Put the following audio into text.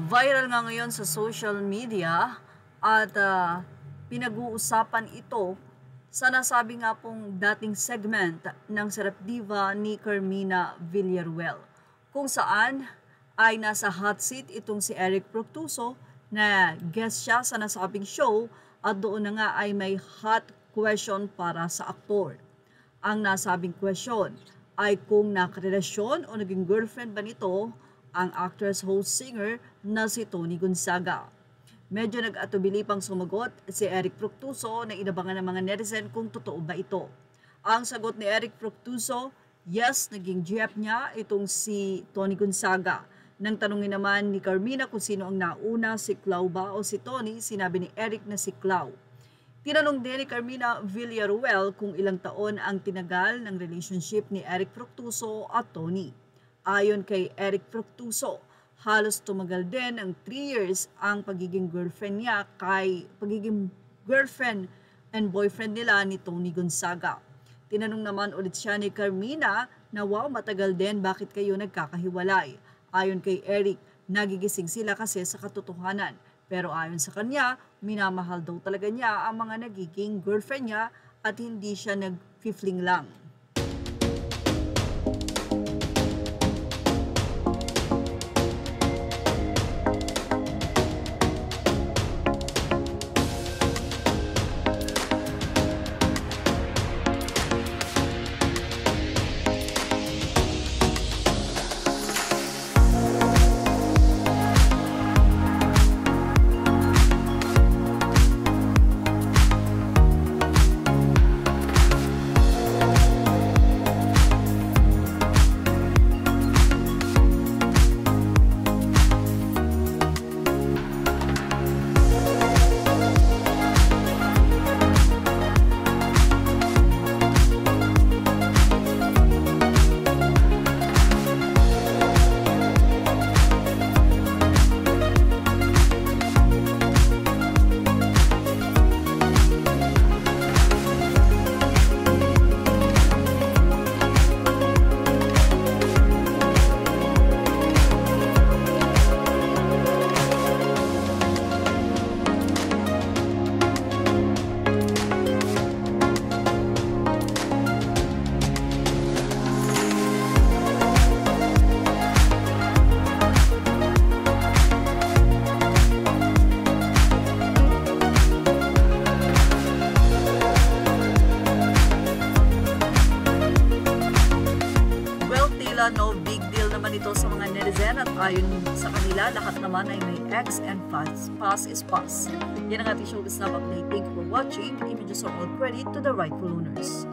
Viral nga ngayon sa social media at pinag-uusapan ito sa nasabi nga pong dating segment ng Sarap Diva ni Carmina Villaruel, kung saan ay nasa hot seat itong si Eric Proctuso na guest siya sa nasabing show at doon na nga ay may hot question para sa aktor. Ang nasabing question ay kung nakarelasyon o naging girlfriend ba nito ang actress, host, singer na si Tony Gonzaga. Medyo nag-atubili pang sumagot si Eric Proctuso na inabangan ng mga netizen kung totoo ba ito. Ang sagot ni Eric Proctuso, yes, naging GF niya itong si Tony Gonzaga. Nang tanungin naman ni Carmina kung sino ang nauna, si Clau ba o si Tony, sinabi ni Eric na si Clau. Tinanong din ni Carmina Villaruel kung ilang taon ang tinagal ng relationship ni Eric Proctuso at Tony. Ayon kay Eric Proctuso, halos tumagal din ng 3 years ang pagiging girlfriend and boyfriend nila ni Tony Gonzaga. Tinanong naman ulit siya ni Carmina na wow, matagal din, bakit kayo nagkakahiwalay? Ayon kay Eric, nagigising sila kasi sa katotohanan. Pero ayon sa kanya, minamahal daw talaga niya ang mga nagiging girlfriend niya at hindi siya nag-fifling lang. No big deal naman ito sa mga netizen at ayon sa kanila, lahat naman ay may ex and pass is pass. Yan ang ating showbiz na update. Thank you for watching. Images are all credit to the rightful owners.